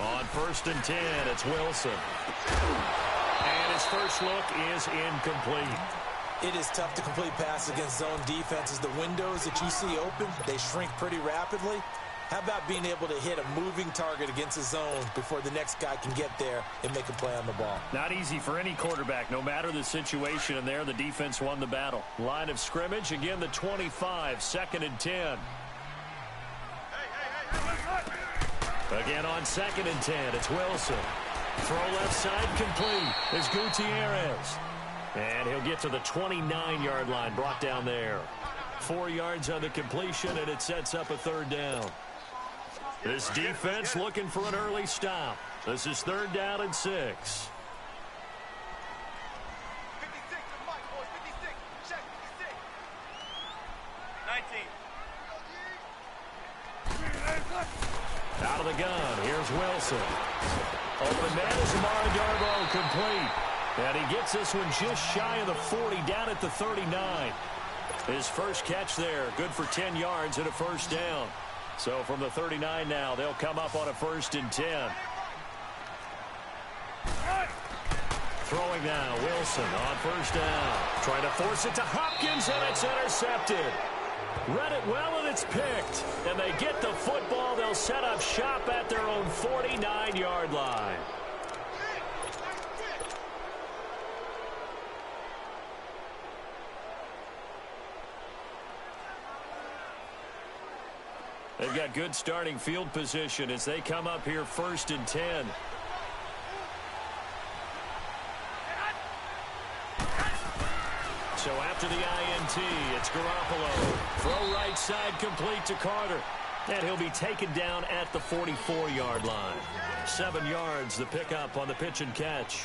On 1st and 10, it's Wilson. And his first look is incomplete. It is tough to complete passes against zone defenses. The windows that you see open, they shrink pretty rapidly. How about being able to hit a moving target against a zone before the next guy can get there and make a play on the ball? Not easy for any quarterback, no matter the situation. And there, the defense won the battle. Line of scrimmage, again, the 25, 2nd and 10. Again on 2nd and 10, it's Wilson. Throw left side complete is Gutierrez. And he'll get to the 29-yard line, brought down there. 4 yards on the completion, and it sets up a 3rd down. This defense looking for an early stop. This is 3rd down and 6. Out of the gun, here's Wilson. Open man is Amara Darbo, complete. And he gets this one just shy of the 40, down at the 39. His first catch there, good for 10 yards and a 1st down. So from the 39 now, they'll come up on a 1st and 10. Throwing now, Wilson on 1st down. Trying to force it to Hopkins, and it's intercepted. Read it well, and it's picked. And they get the football. They'll set up shop at their own 49-yard line. They've got good starting field position as they come up here 1st and 10. So after the INT, it's Garoppolo. Throw right side complete to Carter. And he'll be taken down at the 44-yard line. 7 yards, the pickup on the pitch and catch.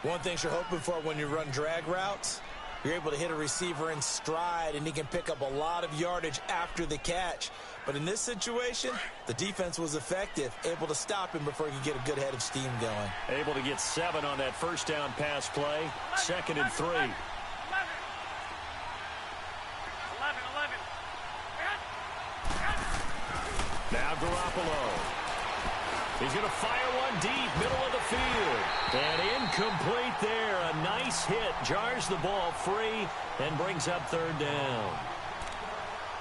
One thing you're hoping for when you run drag routes, you're able to hit a receiver in stride, and he can pick up a lot of yardage after the catch. But in this situation, the defense was effective, able to stop him before he could get a good head of steam going. Able to get 7 on that 1st down pass play. 2nd and 3. Now Garoppolo. He's going to fire one deep, middle of the field. And incomplete there. A nice hit. Jars the ball free and brings up 3rd down.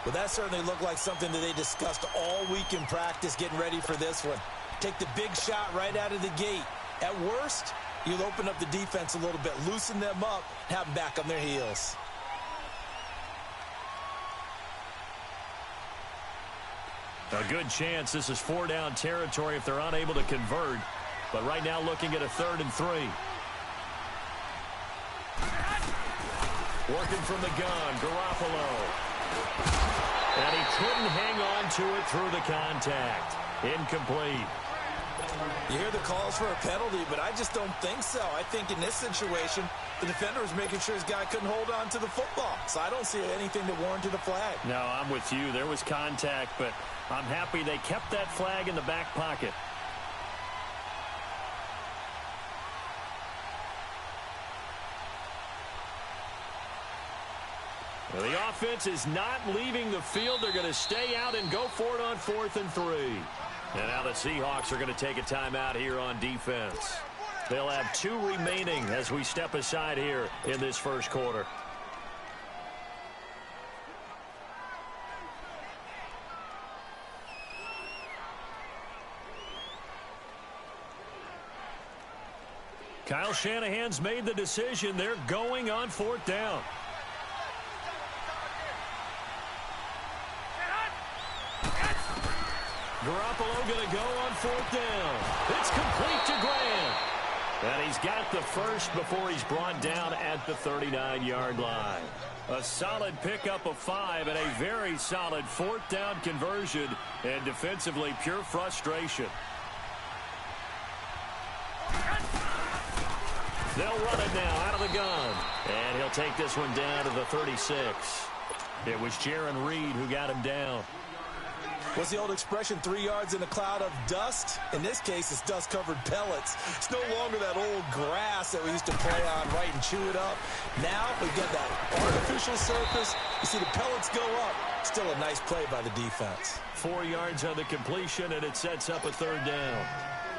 Well, that certainly looked like something that they discussed all week in practice getting ready for this one. Take the big shot right out of the gate. At worst, you'll open up the defense a little bit, loosen them up, have them back on their heels. A good chance this is 4-down territory if they're unable to convert. But right now looking at a 3rd and 3. Working from the gun, Garoppolo. And he couldn't hang on to it through the contact. Incomplete. You hear the calls for a penalty, but I just don't think so. I think in this situation, the defender was making sure his guy couldn't hold on to the football. So I don't see anything that warranted a flag. No, I'm with you. There was contact, but I'm happy they kept that flag in the back pocket. Well, the offense is not leaving the field. They're going to stay out and go for it on 4th and 3. And now the Seahawks are going to take a timeout here on defense. They'll have 2 remaining as we step aside here in this 1st quarter. Kyle Shanahan's made the decision. They're going on 4th down. Garoppolo going to go on 4th down. It's complete to Grant. And he's got the first before he's brought down at the 39-yard line. A solid pickup of 5 and a very solid 4th down conversion. And defensively, pure frustration. They'll run it now out of the gun. And he'll take this one down to the 36. It was Jaron Reed who got him down. What's the old expression, 3 yards in a cloud of dust? In this case, it's dust-covered pellets. It's no longer that old grass that we used to play on, right, and chew it up. Now we've got that artificial surface. You see the pellets go up. Still a nice play by the defense. 4 yards on the completion, and it sets up a 3rd down.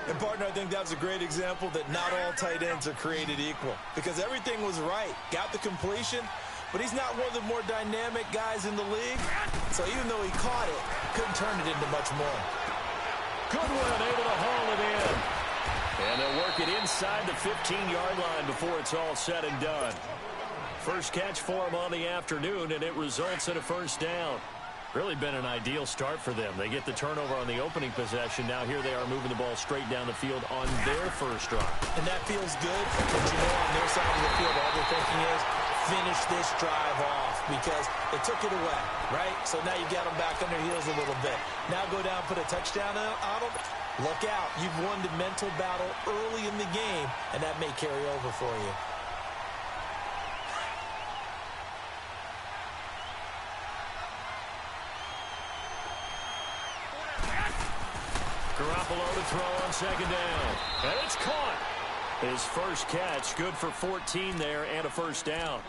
And, partner, I think that was a great example that not all tight ends are created equal because everything was right. Got the completion, but he's not one of the more dynamic guys in the league. So even though he caught it, couldn't turn it into much more. Goodwin able to haul it in. And they'll work it inside the 15-yard line before it's all said and done. First catch for him on the afternoon, and it results in a first down. Really been an ideal start for them. They get the turnover on the opening possession. Now here they are moving the ball straight down the field on their first drive. And that feels good. But you know, on their side of the field, all they're thinking is finish this drive off because they took it away, right? So now you got them back on their heels a little bit. Now go down, put a touchdown on them. Look out. You've won the mental battle early in the game, and that may carry over for you. Garoppolo to throw on second down. And it's caught. His first catch, good for 14 there and a first down.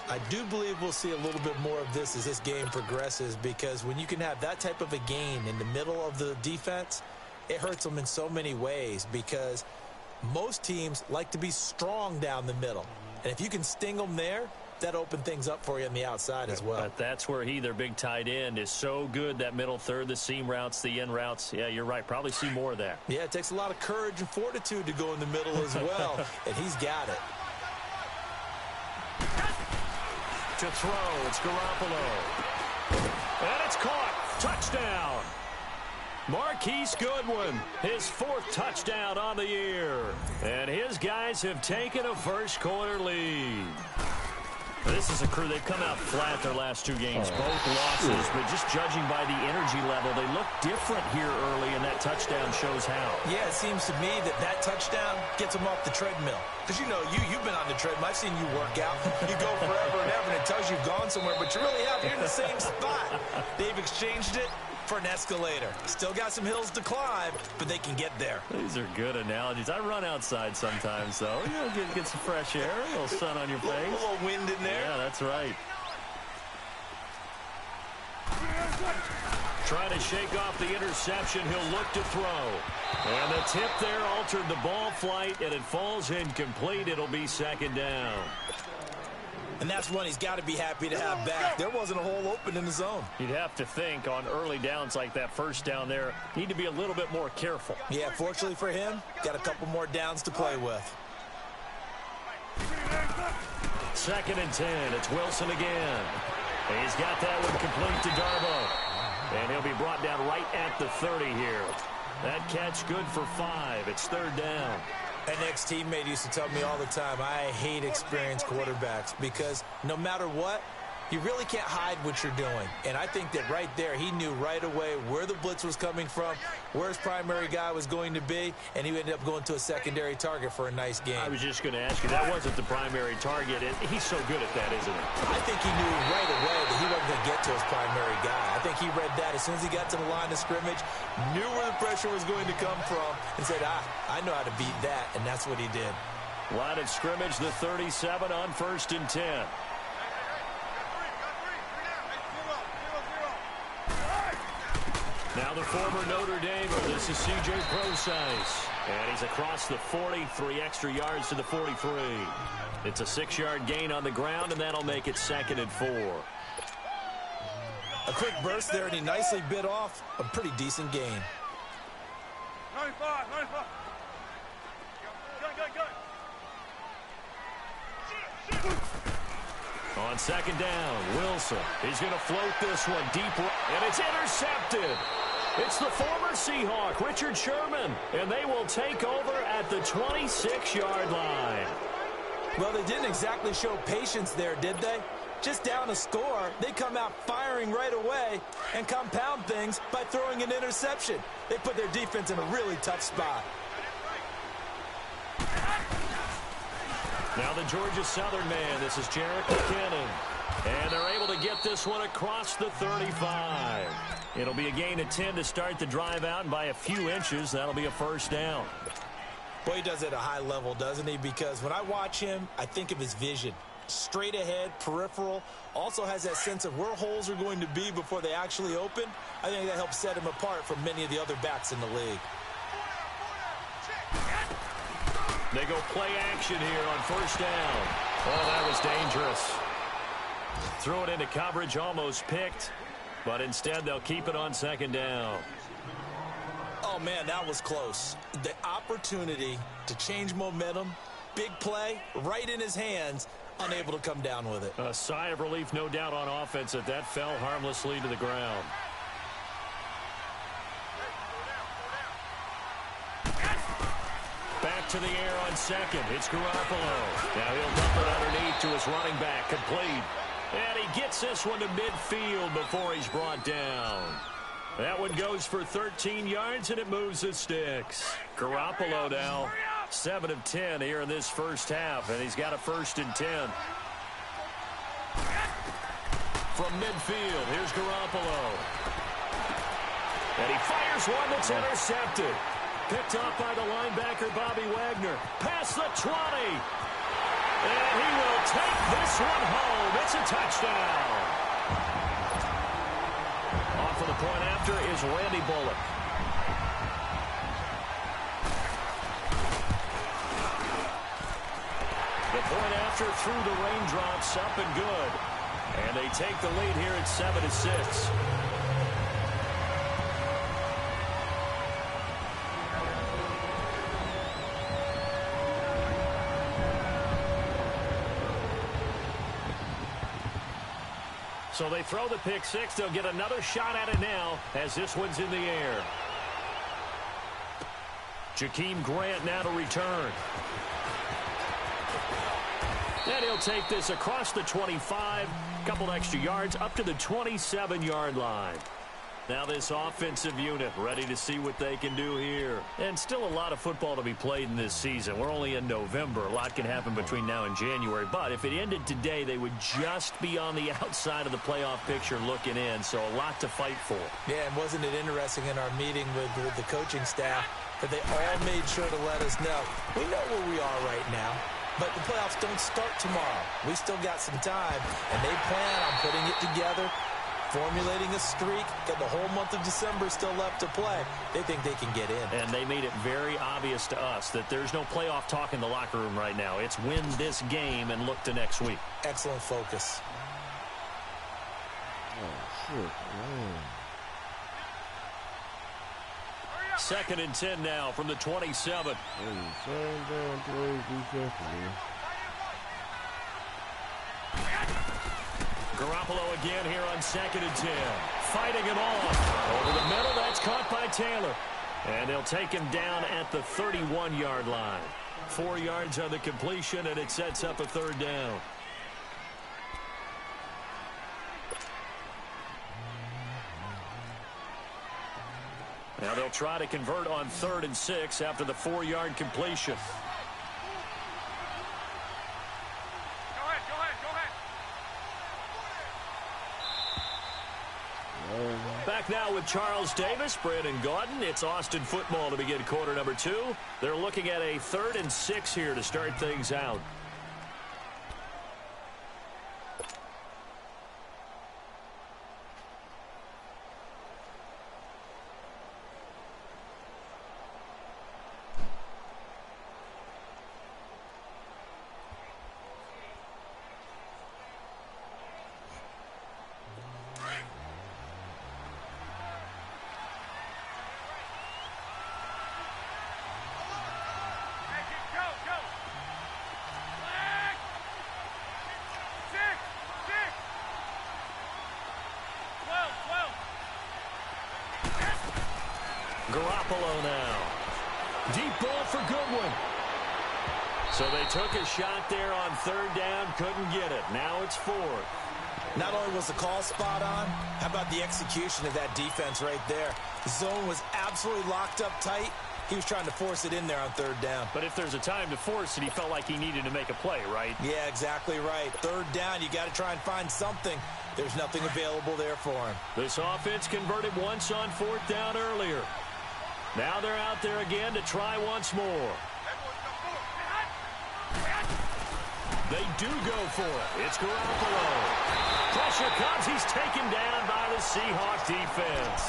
I do believe we'll see a little bit more of this as this game progresses because when you can have that type of a gain in the middle of the defense, it hurts them in so many ways because most teams like to be strong down the middle. And if you can sting them there, that opened things up for you on the outside as well. But that's where their big tight end, is so good, that middle third, the seam routes, the in routes. Yeah, you're right. Probably see more of that. Yeah, it takes a lot of courage and fortitude to go in the middle as well, and he's got it. To throw, it's Garoppolo. And it's caught. Touchdown. Marquise Goodwin, his fourth touchdown on the year. And his guys have taken a first-quarter lead. This is a crew. They've come out flat their last two games, both losses. But just judging by the energy level, they look different here early, and that touchdown shows how. Yeah, it seems to me that touchdown gets them off the treadmill. Because, you know, you've been on the treadmill. I've seen you work out. You go forever and ever, and it tells you you've gone somewhere, but you really have. You're in the same spot. They've exchanged it for an escalator. Still got some hills to climb, but they can get there. These are good analogies. I run outside sometimes, though. You know, get some fresh air, a little sun on your face. A little wind in there. Yeah, that's right. Trying to shake off the interception. He'll look to throw. And the tip there altered the ball flight, and it falls incomplete. It'll be second down. And that's one he's got to be happy to have back. There wasn't a hole open in the zone. You'd have to think on early downs like that first down there, need to be a little bit more careful. Yeah, fortunately for him, got a couple more downs to play with. Second and 10. It's Wilson again. He's got that one complete to Darbo. And he'll be brought down right at the 30 here. That catch good for 5. It's third down. An ex-teammate used to tell me all the time, I hate experienced quarterbacks because no matter what, you really can't hide what you're doing. And I think that right there, he knew right away where the blitz was coming from, where his primary guy was going to be, and he ended up going to a secondary target for a nice game. I was just going to ask you, that wasn't the primary target. He's so good at that, isn't he? I think he knew right away that he wasn't going to get to his primary guy. I think he read that as soon as he got to the line of scrimmage, knew where the pressure was going to come from, and said, I know how to beat that, and that's what he did. Line of scrimmage, the 37 on first and 10. Now the former Notre Damer, this is C.J. Prosise. And he's across the 40, 3 extra yards to the 43. It's a 6-yard gain on the ground, and that'll make it second and 4. A quick burst there, and he nicely bit off a pretty decent gain. 95. On second down, Wilson. He's going to float this one deep, and it's intercepted. It's the former Seahawk, Richard Sherman, and they will take over at the 26-yard line. Well, they didn't exactly show patience there, did they? Just down a score, they come out firing right away and compound things by throwing an interception. They put their defense in a really tough spot. Now the Georgia Southern man, this is Jarek McKinnon. And they're able to get this one across the 35. It'll be a gain of 10 to start the drive out, and by a few inches, that'll be a first down. Well, he does it at a high level, doesn't he? Because when I watch him, I think of his vision. Straight ahead, peripheral, also has that sense of where holes are going to be before they actually open. I think that helps set him apart from many of the other backs in the league. They go play action here on first down. Oh, that was dangerous. Threw it into coverage, almost picked, but instead they'll keep it on second down. Oh, man, that was close. The opportunity to change momentum, big play, right in his hands, unable to come down with it. A sigh of relief, no doubt, on offense that fell harmlessly to the ground. Back to the air on second. It's Garoppolo. Now he'll dump it underneath to his running back. Complete. And he gets this one to midfield before he's brought down. That one goes for 13 yards, and it moves the sticks. Garoppolo now 7 of 10 here in this first half, and he's got a 1st and 10. From midfield, here's Garoppolo. And he fires one that's intercepted. Picked off by the linebacker, Bobby Wagner. Past the 20. And he will take this one home. It's a touchdown. Off of the point after is Randy Bullock. The point after through the raindrops, up and good. And they take the lead here at 7-6. So they throw the pick six. They'll get another shot at it now as this one's in the air. Jakeem Grant now to return. And he'll take this across the 25. Couple extra yards up to the 27-yard line. Now this offensive unit ready to see what they can do here. And still a lot of football to be played in this season. We're only in November. A lot can happen between now and January. But if it ended today, they would just be on the outside of the playoff picture looking in. So a lot to fight for. Yeah, and wasn't it interesting in our meeting with the coaching staff that they all made sure to let us know. We know where we are right now. But the playoffs don't start tomorrow. We still got some time. And they plan on putting it together, formulating a streak, got the whole month of December still left to play. They think they can get in. And they made it very obvious to us that there's no playoff talk in the locker room right now. It's win this game and look to next week. Excellent focus. Oh, shit, man. 2nd and 10 now from the 27. Garoppolo again here on 2nd and 10. Fighting it off. Over the middle, that's caught by Taylor. And they'll take him down at the 31-yard line. 4 yards on the completion, and it sets up a 3rd down. Now they'll try to convert on 3rd and 6 after the 4-yard completion. Back now with Charles Davis, Brandon Gaudin. It's Austin football to begin quarter number 2. They're looking at a 3rd and 6 here to start things out. Garoppolo now. Deep ball for Goodwin. So they took a shot there on 3rd down, couldn't get it. Now it's 4th. Not only was the call spot on, how about the execution of that defense right there? The zone was absolutely locked up tight. He was trying to force it in there on 3rd down. But if there's a time to force it, he felt like he needed to make a play, right? Yeah, exactly right. 3rd down, you got to try and find something. There's nothing available there for him. This offense converted once on 4th down earlier. Now they're out there again to try once more. They do go for it. It's Garoppolo. Pressure comes. He's taken down by the Seahawk defense.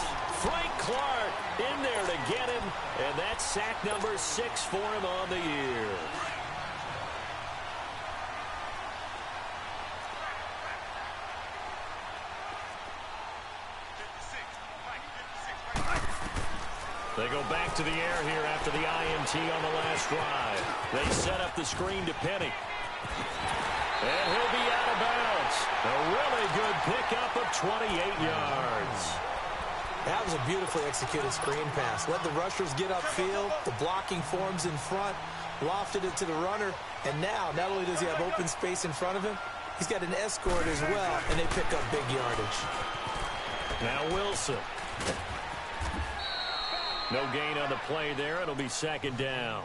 Frank Clark in there to get him, and that's sack number 6 for him on the year. They go back to the air here after the INT on the last drive. They set up the screen to Penny. And he'll be out of bounds. A really good pickup of 28 yards. That was a beautifully executed screen pass. Let the rushers get upfield. The blocking forms in front. Lofted it to the runner. And now, not only does he have open space in front of him, he's got an escort as well, and they pick up big yardage. Now Wilson. No gain on the play there. It'll be 2nd down.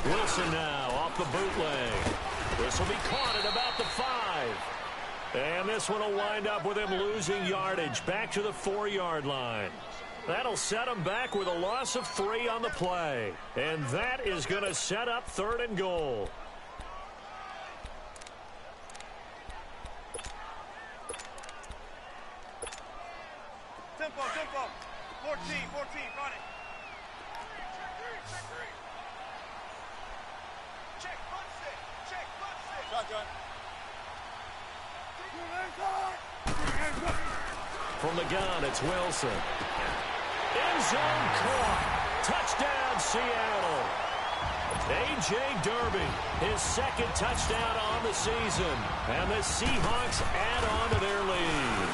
Wilson now off the bootleg. This will be caught at about the 5. And this one will wind up with him losing yardage back to the 4-yard line. That'll set him back with a loss of 3 on the play. And that is going to set up 3rd and goal. Tempo. 14, run it. Shotgun. From the gun, it's Wilson. End zone caught. Touchdown, Seattle. A.J. Derby, his 2nd touchdown on the season. And the Seahawks add on to their lead.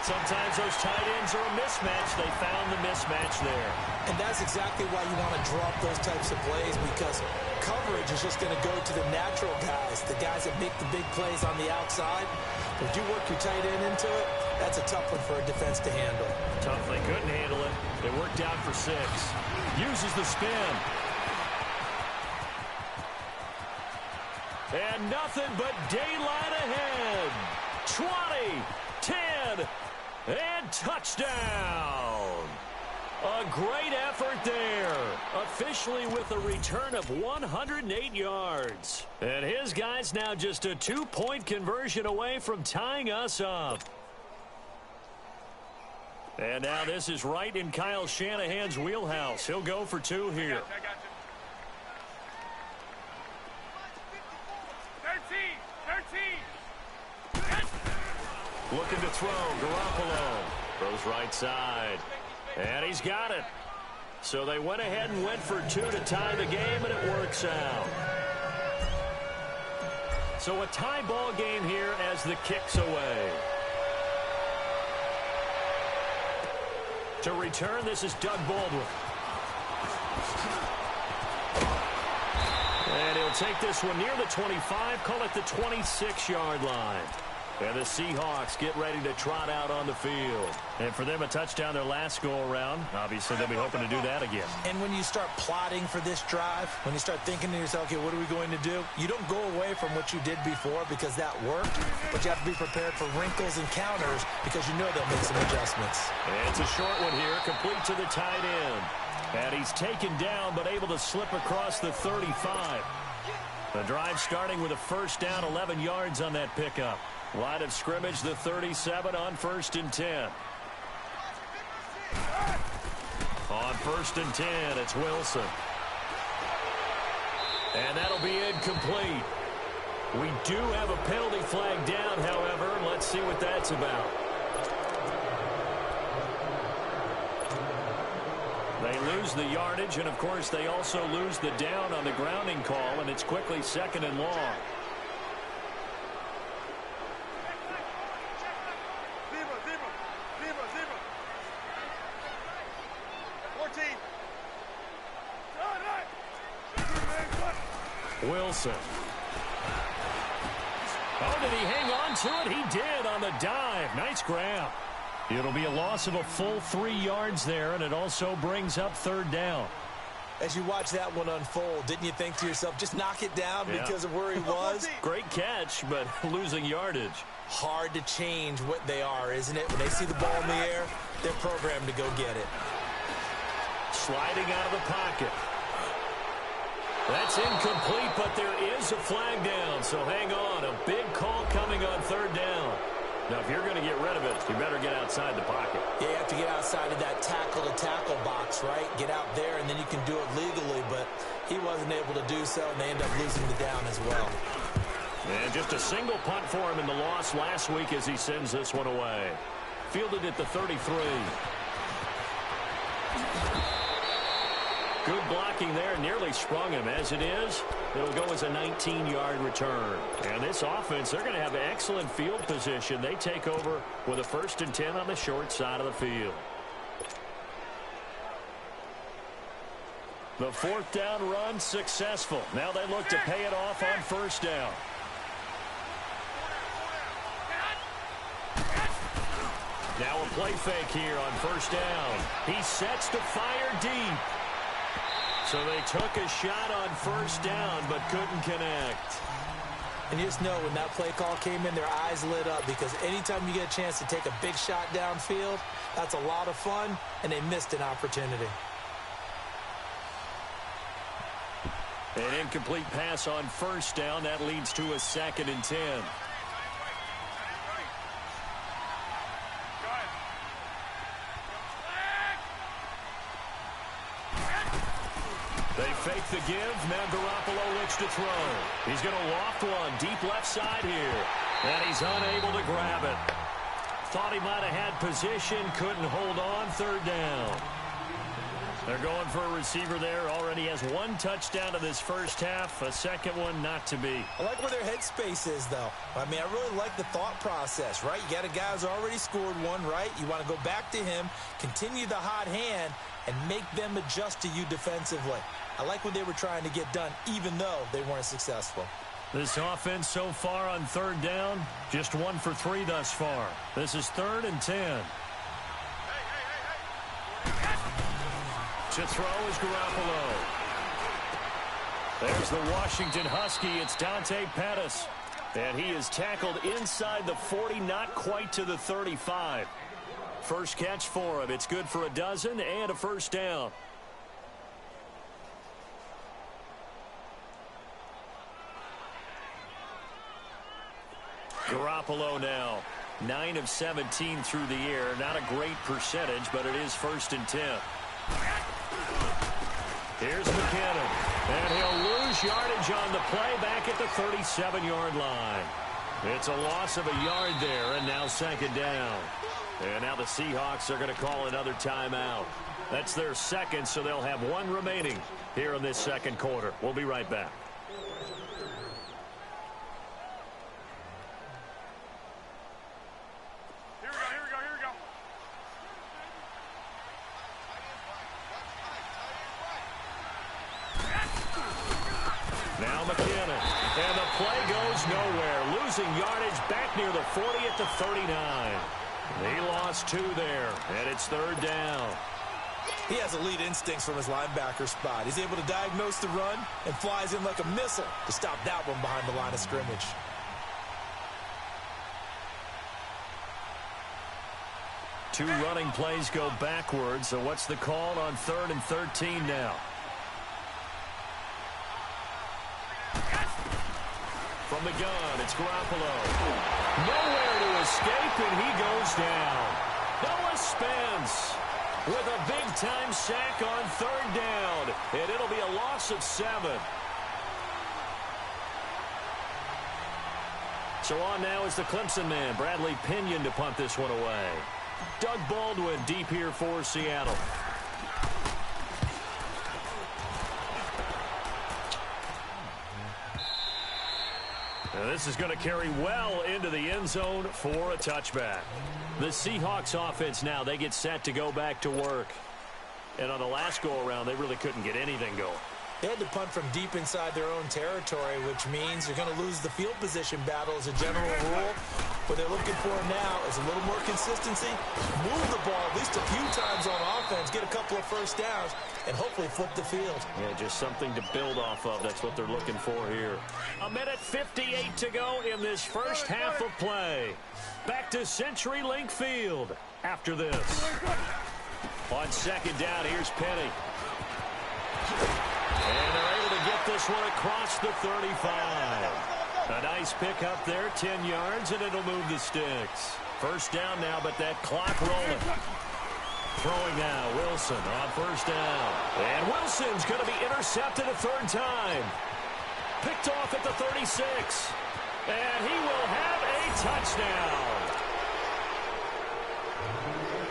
Sometimes those tight ends are a mismatch. They found the mismatch there. And that's exactly why you want to drop those types of plays, because coverage is just going to go to the natural guys, the guys that make the big plays on the outside. If you work your tight end into it, that's a tough one for a defense to handle. Tough. They couldn't handle it. It worked out for 6. Uses the spin. And nothing but daylight ahead. 20, 10, and touchdown. A great effort there. Officially with a return of 108 yards. And his guy's now just a 2-point conversion away from tying us up. And now this is right in Kyle Shanahan's wheelhouse. He'll go for 2 here. I got you. 13. Looking to throw. Garoppolo throws right side. And he's got it. So they went ahead and went for 2 to tie the game, and it works out. So a tie ball game here as the kick's away. To return, this is Doug Baldwin. And he'll take this one near the 25, call it the 26-yard line. And the Seahawks get ready to trot out on the field. And for them, a touchdown their last go-around. Obviously, they'll be hoping to do that again. And when you start plotting for this drive, when you start thinking to yourself, okay, what are we going to do? You don't go away from what you did before because that worked, but you have to be prepared for wrinkles and counters because you know they'll make some adjustments. And it's a short one here, complete to the tight end. And he's taken down, but able to slip across the 35. The drive starting with a first down, 11 yards on that pickup. Line of scrimmage, the 37 on 1st and 10. On 1st and 10, it's Wilson. And that'll be incomplete. We do have a penalty flag down, however. Let's see what that's about. They lose the yardage, and, of course, they also lose the down on the grounding call, and it's quickly 2nd and long. Wilson. Oh, did he hang on to it? He did on the dive. Nice grab. It'll be a loss of a full 3 yards there, and it also brings up 3rd down. As you watch that one unfold, didn't you think to yourself, just knock it down because of where he was? Great catch, but losing yardage. Hard to change what they are, isn't it? When they see the ball in the air, they're programmed to go get it. Sliding out of the pocket. That's incomplete, but there is a flag down, so hang on. A big call coming on third down. Now, if you're going to get rid of it, you better get outside the pocket. Yeah, you have to get outside of that tackle-to-tackle box, right? Get out there, and then you can do it legally, but he wasn't able to do so, and they end up losing the down as well. And just a single punt for him in the loss last week as he sends this one away. Fielded at the 33. Good blocking there, nearly sprung him. As it is, it'll go as a 19-yard return. And this offense, they're going to have excellent field position. They take over with a 1st and 10 on the short side of the field. The 4th down run successful. Now they look to pay it off on 1st down. Now a play fake here on 1st down. He sets to fire deep. So they took a shot on 1st down, but couldn't connect. And you just know when that play call came in, their eyes lit up, because anytime you get a chance to take a big shot downfield, that's a lot of fun, and they missed an opportunity. An incomplete pass on 1st down. That leads to a 2nd and 10. They fake the give. Now Garoppolo looks to throw. He's going to loft one deep left side here. And he's unable to grab it. Thought he might have had position. Couldn't hold on. 3rd down. They're going for a receiver there. Already has 1 touchdown in this first half. A 2nd one not to be. I like where their headspace is, though. I mean, I really like the thought process, right? You got a guy who's already scored one, right? You want to go back to him, continue the hot hand, and make them adjust to you defensively. I like what they were trying to get done, even though they weren't successful. This offense so far on 3rd down, just 1 for 3 thus far. This is 3rd and 10. To throw is Garoppolo. There's the Washington Husky. It's Dante Pettis. And he is tackled inside the 40, not quite to the 35. First catch for him. It's good for a dozen and a 1st down. Garoppolo now. 9 of 17 through the air. Not a great percentage, but it is 1st and 10. Here's McKinnon. And he'll lose yardage on the play back at the 37-yard line. It's a loss of a yard there, and now 2nd down. And now the Seahawks are going to call another timeout. That's their 2nd, so they'll have 1 remaining here in this 2nd quarter. We'll be right back. Now McKinnon. And the play goes nowhere. Losing yardage back near the 40 at the 39. He lost 2 there, and it's 3rd down. He has elite instincts from his linebacker spot. He's able to diagnose the run and flies in like a missile to stop that one behind the line of scrimmage. Two running plays go backwards, so what's the call on 3rd and 13 now? From the gun, it's Garoppolo. Nowhere to escape, and he goes down. Noah Spence with a big-time sack on 3rd down, and it'll be a loss of 7. So on now is the Clemson man, Bradley Pinion, to punt this one away. Doug Baldwin deep here for Seattle. Now this is going to carry well into the end zone for a touchback. The Seahawks offense now, they get set to go back to work. And on the last go-around, they really couldn't get anything going. They had to punt from deep inside their own territory, which means you're going to lose the field position battle as a general rule. What they're looking for now is a little more consistency, move the ball at least a few times on offense, get a couple of first downs, and hopefully flip the field. Yeah, just something to build off of. That's what they're looking for here. 1:58 to go in this first half of play. Back to CenturyLink Field after this. On second down, here's Penny. And they're able to get this one across the 35. A nice pick up there, 10 yards, and it'll move the sticks. First down now, but that clock rolling. Throwing now, Wilson on first down. And Wilson's going to be intercepted a third time. Picked off at the 36. And he will have a touchdown.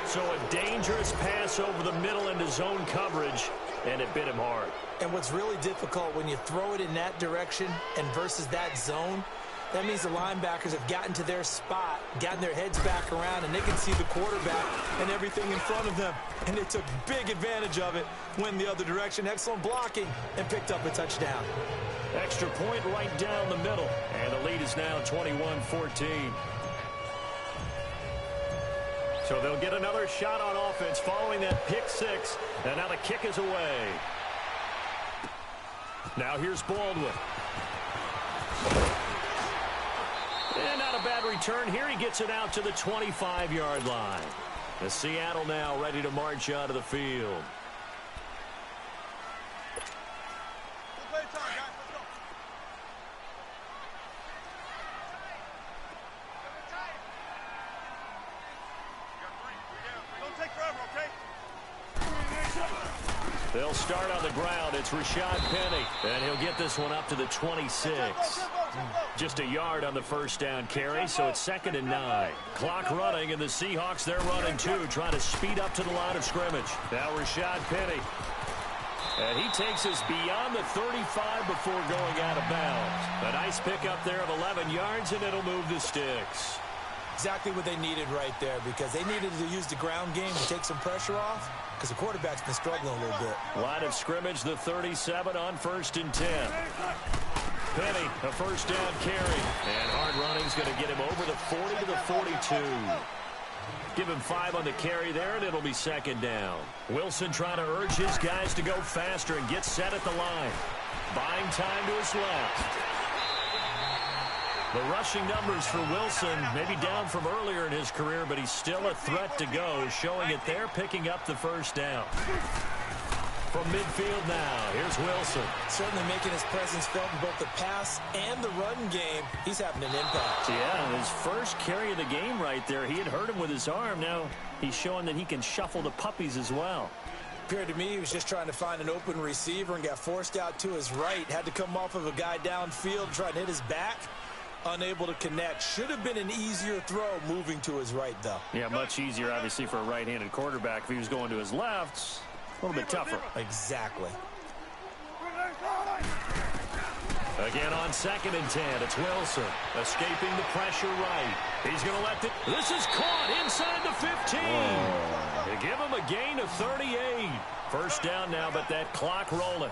So a dangerous pass over the middle into zone coverage, and it bit him hard. And what's really difficult when you throw it in that direction and versus that zone, that means the linebackers have gotten to their spot, gotten their heads back around, and they can see the quarterback and everything in front of them. And they took big advantage of it, went the other direction, excellent blocking, and picked up a touchdown. Extra point right down the middle, and the lead is now 21-14. So they'll get another shot on offense following that pick six, and now the kick is away. Now here's Baldwin. And not a bad return here. He gets it out to the 25-yard line. The Seattle now ready to march out of the field. They'll start on the ground. It's Rashad Penny, and he'll get this one up to the 26. Just a yard on the first down carry, so it's 2nd and 9. Clock running, and the Seahawks, they're running too, trying to speed up to the line of scrimmage. Now Rashad Penny. And he takes us beyond the 35 before going out of bounds. A nice pickup there of 11 yards, and it'll move the sticks. Exactly what they needed right there, because they needed to use the ground game to take some pressure off, because the quarterback's been struggling a little bit. Line of scrimmage, the 37 on 1st and 10. Penny, a first down carry. And hard running's going to get him over the 40 to the 42. Give him 5 on the carry there, and it'll be 2nd down. Wilson trying to urge his guys to go faster and get set at the line. Buying time to his left. The rushing numbers for Wilson maybe down from earlier in his career, but he's still a threat to go, showing it there, picking up the first down. From midfield now, here's Wilson. Certainly making his presence felt in both the pass and the run game. He's having an impact. Yeah, his first carry of the game right there, he had hurt him with his arm. Now he's showing that he can shuffle the puppies as well. Appeared to me he was just trying to find an open receiver and got forced out to his right. Had to come off of a guy downfield, trying to hit his back. Unable to connect. Should have been an easier throw moving to his right, though. Yeah, much easier, obviously, for a right-handed quarterback. If he was going to his left, a little bit tougher. Exactly. Again on 2nd and 10, it's Wilson escaping the pressure right. He's going to let it. This is caught inside the 15. They give him a gain of 38. First down now, but that clock rolling.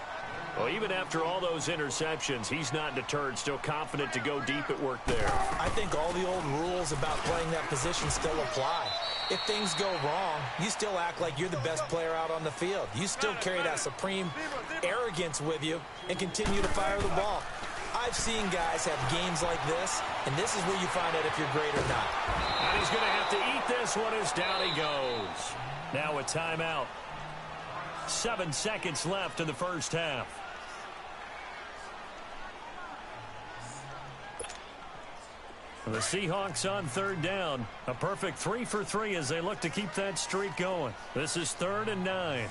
Well, even after all those interceptions, he's not deterred, still confident to go deep at work there. I think all the old rules about playing that position still apply. If things go wrong, you still act like you're the best player out on the field. You still carry that supreme arrogance with you and continue to fire the ball. I've seen guys have games like this, and this is where you find out if you're great or not. And he's going to have to eat this one as down he goes. Now a timeout. 7 seconds left in the first half. The Seahawks on 3rd down. A perfect 3 for 3 as they look to keep that streak going. This is 3rd and 9.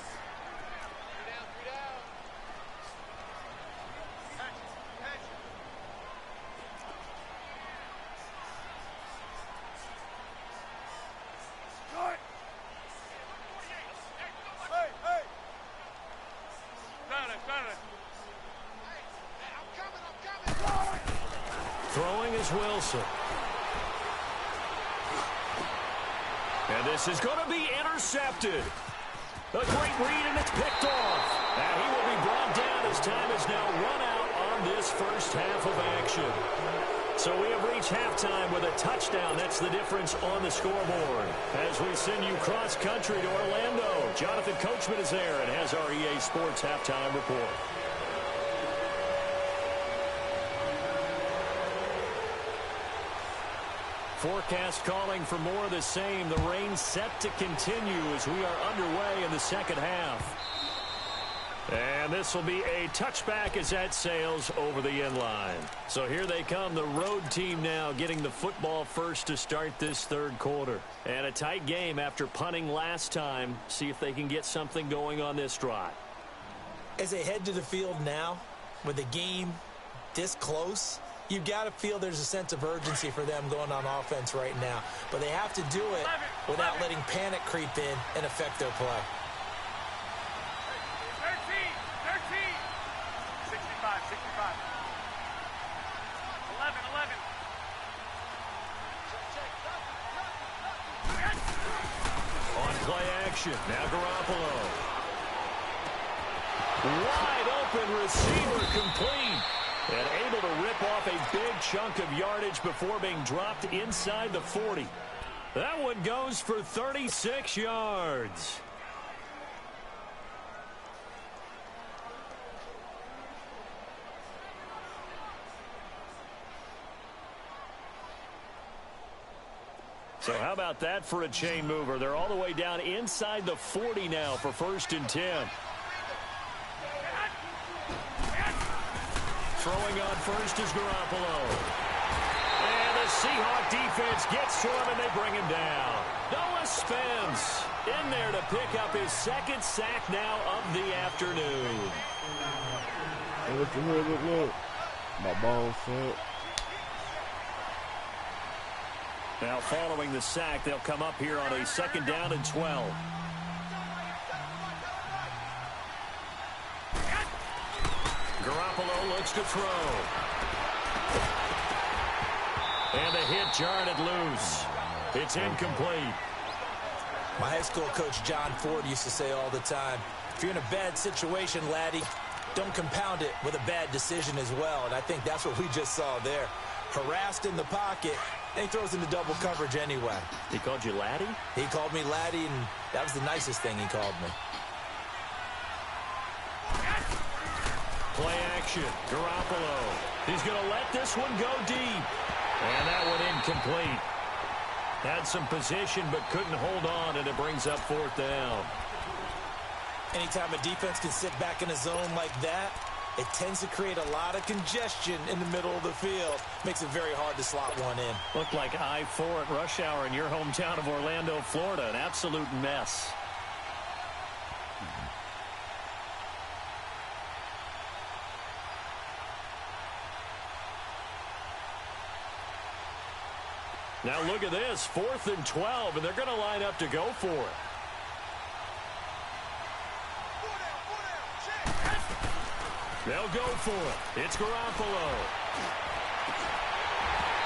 Throwing is Wilson. And this is going to be intercepted. A great read, and it's picked off. And he will be brought down as time is now run out on this first half of action. So we have reached halftime with a touchdown. That's the difference on the scoreboard. As we send you cross-country to Orlando, Jonathan Coachman is there and has our EA Sports halftime report. Forecast calling for more of the same. The rain set to continue as we are underway in the second half. And this will be a touchback as that sails over the end line. So here they come, the road team now getting the football first to start this third quarter. And a tight game after punting last time. See if they can get something going on this drive. As they head to the field now, with the game this close, you've got to feel there's a sense of urgency for them going on offense right now. But they have to do it without letting panic creep in and affect their play. 11. On play action, now Garoppolo. Wide open receiver complete. And able to rip off a big chunk of yardage before being dropped inside the 40. That one goes for 36 yards. So how about that for a chain mover? They're all the way down inside the 40 now for 1st and 10. Throwing on first is Garoppolo. And the Seahawk defense gets to him, and they bring him down. Noah Spence in there to pick up his 2nd sack now of the afternoon. Hey, what you heard? Look. My ball set. Now following the sack, they'll come up here on a 2nd down and 12. Garoppolo looks to throw. And the hit jarred it loose. It's incomplete. My high school coach, John Ford, used to say all the time, if you're in a bad situation, laddie, don't compound it with a bad decision as well. And I think that's what we just saw there. Harassed in the pocket, and he throws into double coverage anyway. He called you laddie? He called me laddie, and that was the nicest thing he called me. Play action. Garoppolo. He's going to let this one go deep. And that one incomplete. Had some position but couldn't hold on, and it brings up 4th down. Anytime a defense can sit back in a zone like that, it tends to create a lot of congestion in the middle of the field. Makes it very hard to slot one in. Looked like I-4 at rush hour in your hometown of Orlando, Florida. An absolute mess. Now look at this, 4th and 12, and they're going to line up to go for it. They'll go for it. It's Garoppolo.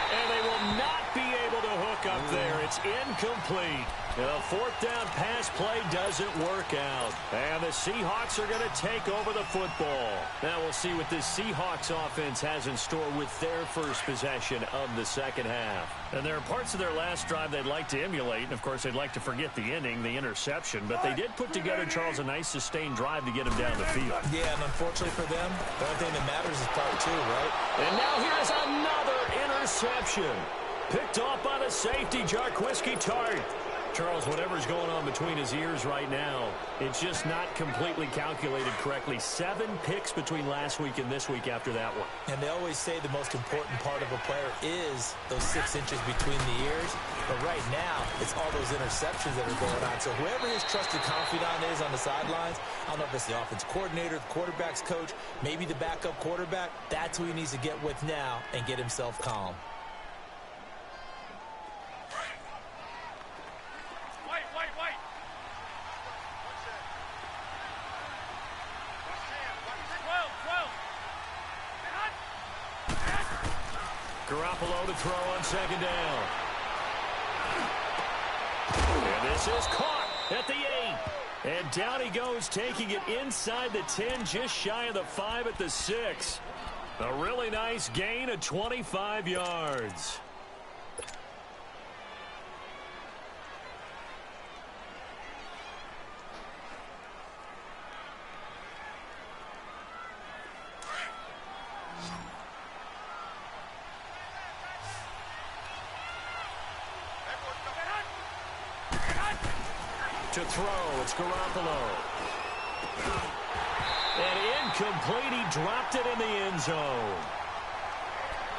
And they will not be able to hook up there. It's incomplete. The 4th down pass play doesn't work out. And the Seahawks are going to take over the football. Now we'll see what this Seahawks offense has in store with their first possession of the second half. And there are parts of their last drive they'd like to emulate. And, of course, they'd like to forget the ending, the interception. But they did put together, Charles, a nice sustained drive to get them down the field. Yeah, and unfortunately for them, the only thing that matters is part 2, right? And now here's another interception. Picked off by the safety, Jarquiski Tart. Charles, whatever's going on between his ears right now, it's just not completely calculated correctly. 7 picks between last week and this week after that one. And they always say the most important part of a player is those 6 inches between the ears. But right now, it's all those interceptions that are going on. So whoever his trusted confidant is on the sidelines, I don't know if it's the offense coordinator, the quarterback's coach, maybe the backup quarterback, that's who he needs to get with now and get himself calm. Garoppolo to throw on 2nd down. And this is caught at the 8. And down he goes, taking it inside the 10, just shy of the 5 at the 6. A really nice gain of 25 yards. To throw, it's Garoppolo. And incomplete, he dropped it in the end zone.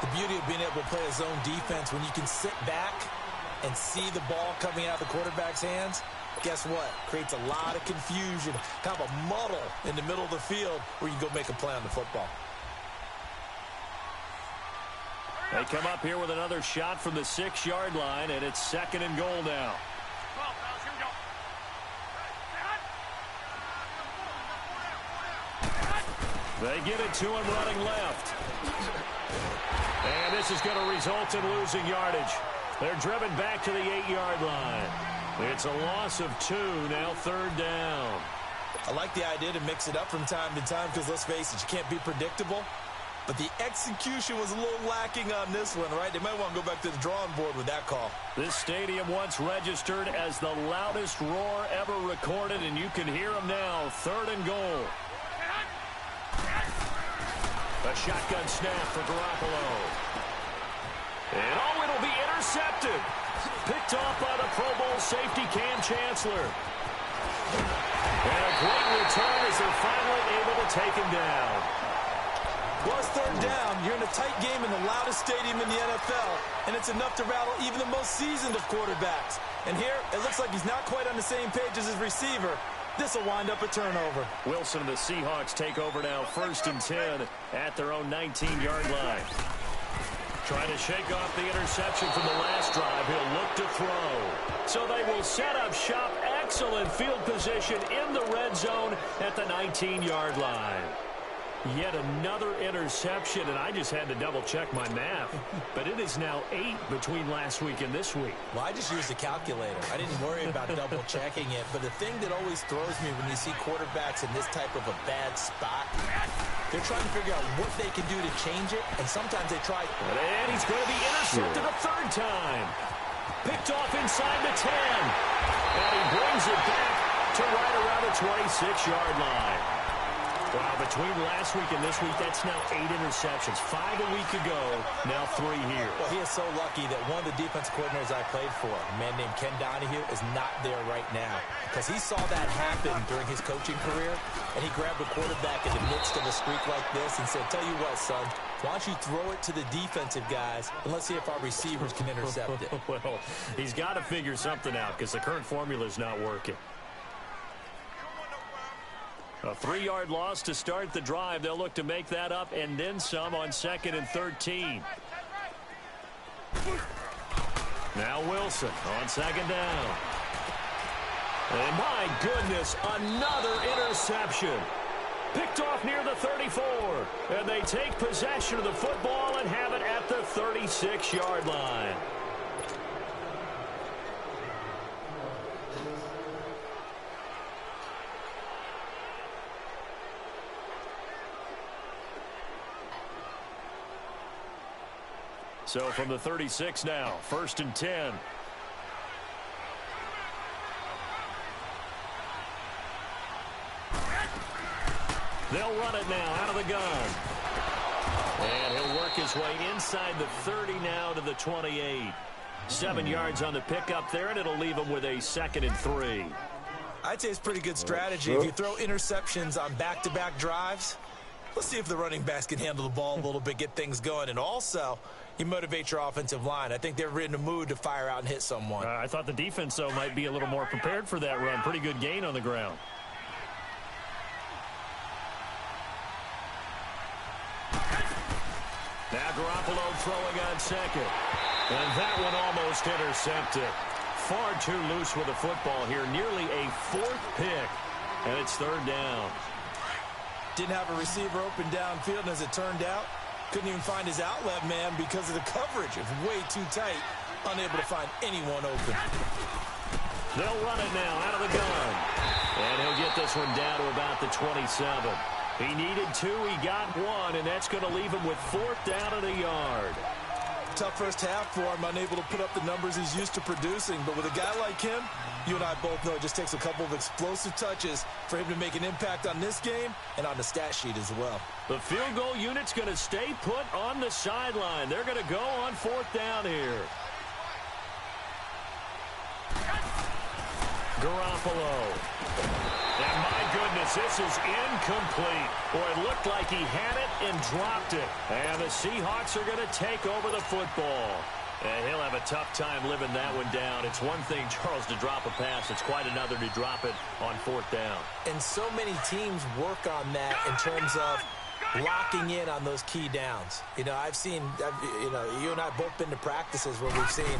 The beauty of being able to play a zone defense when you can sit back and see the ball coming out of the quarterback's hands, guess what? Creates a lot of confusion, kind of a muddle in the middle of the field where you can go make a play on the football. They come up here with another shot from the 6-yard line, and it's 2nd and goal now. They get it to him running left. And this is going to result in losing yardage. They're driven back to the 8-yard line. It's a loss of 2, now 3rd down. I like the idea to mix it up from time to time because, let's face it, you can't be predictable. But the execution was a little lacking on this one, right? They might want to go back to the drawing board with that call. This stadium once registered as the loudest roar ever recorded, and you can hear them now. 3rd and goal. A shotgun snap for Garoppolo. And it'll be intercepted. Picked off by the Pro Bowl safety Cam Chancellor. And a great return as they're finally able to take him down. Well, it's 3rd down. You're in a tight game in the loudest stadium in the NFL, and it's enough to rattle even the most seasoned of quarterbacks. And here, it looks like he's not quite on the same page as his receiver. This will wind up a turnover. Wilson and the Seahawks take over now, 1st and 10 at their own 19-yard line. Trying to shake off the interception from the last drive. He'll look to throw. So they will set up shop. Excellent field position in the red zone at the 19-yard line. Yet another interception, and I just had to double-check my math. But it is now 8 between last week and this week. Well, I just used a calculator. I didn't worry about double-checking it. But the thing that always throws me when you see quarterbacks in this type of a bad spot, they're trying to figure out what they can do to change it, and sometimes they try. And he's going to be intercepted a 3rd time. Picked off inside the 10. And he brings it back to right around the 26-yard line. Wow, between last week and this week, that's now 8 interceptions. 5 a week ago, now 3 here. Well, he is so lucky that one of the defense coordinators I played for, a man named Ken Donahue, is not there right now. Because he saw that happen during his coaching career, and he grabbed a quarterback in the midst of a streak like this and said, tell you what, son, why don't you throw it to the defensive guys, and let's see if our receivers can intercept it. Well, he's got to figure something out because the current formula is not working. A 3-yard loss to start the drive. They'll look to make that up and then some on 2nd and 13. Now Wilson on 2nd down. And my goodness, another interception. Picked off near the 34. And they take possession of the football and have it at the 36-yard line. So from the 36 now, 1st and 10. They'll run it now out of the gun. And he'll work his way inside the 30 now to the 28. 7 yards on the pickup there, and it'll leave him with a 2nd and 3. I'd say it's pretty good strategy. If you throw interceptions on back-to-back drives, let's see if the running backs can handle the ball a little bit, get things going. And also, you motivate your offensive line. I think they're in the mood to fire out and hit someone. I thought the defense, though, might be a little more prepared for that run. Pretty good gain on the ground. Now Garoppolo throwing on 2nd. And that one almost intercepted. Far too loose with the football here. Nearly a 4th pick. And it's 3rd down. Didn't have a receiver open downfield, and as it turned out, couldn't even find his outlet man because of the coverage. It's way too tight. Unable to find anyone open. They'll run it now out of the gun. And he'll get this one down to about the 27. He needed 2, he got 1, and that's going to leave him with 4th down and a yard. Tough first half for him, unable to put up the numbers he's used to producing. But with a guy like him, you and I both know it just takes a couple of explosive touches for him to make an impact on this game and on the stat sheet as well. The field goal unit's going to stay put on the sideline. They're going to go on 4th down here. Garoppolo. And my goodness, this is incomplete. Boy, it looked like he had it and dropped it. And the Seahawks are going to take over the football. And he'll have a tough time living that one down. It's one thing, Charles, to drop a pass. It's quite another to drop it on 4th down. And so many teams work on that in terms of locking in on those key downs. You know, you and I both been to practices where we've seen,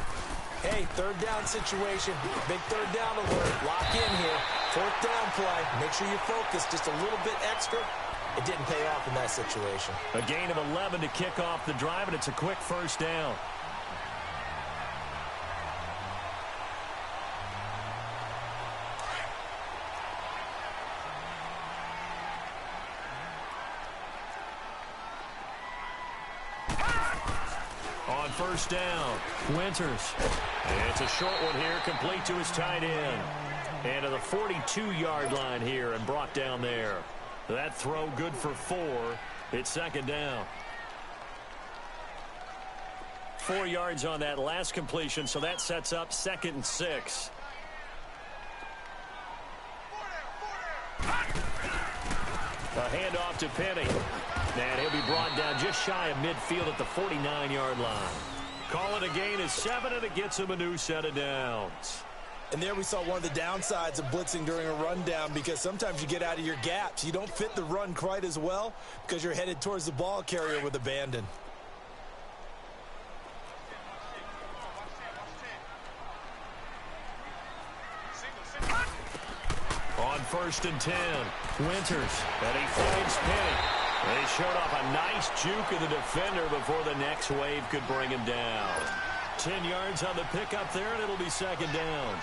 hey, 3rd down situation, big 3rd down alert, lock in here, 4th down play, make sure you focus just a little bit extra. It didn't pay off in that situation. A gain of 11 to kick off the drive, and it's a quick 1st down. On 1st down, Winters. It's a short one here, complete to his tight end. And to the 42-yard line here and brought down there. That throw good for 4. It's 2nd down. 4 yards on that last completion, so that sets up 2nd and 6. A handoff to Penny. And he'll be brought down just shy of midfield at the 49-yard line. Call it a gain of 7, and it gets him a new set of downs. And there we saw one of the downsides of blitzing during a rundown, because sometimes you get out of your gaps. You don't fit the run quite as well because you're headed towards the ball carrier with abandon. On 1st and 10, Winters, and he finds Penny. They showed off a nice juke of the defender before the next wave could bring him down. 10 yards on the pickup there, and it'll be 2nd down.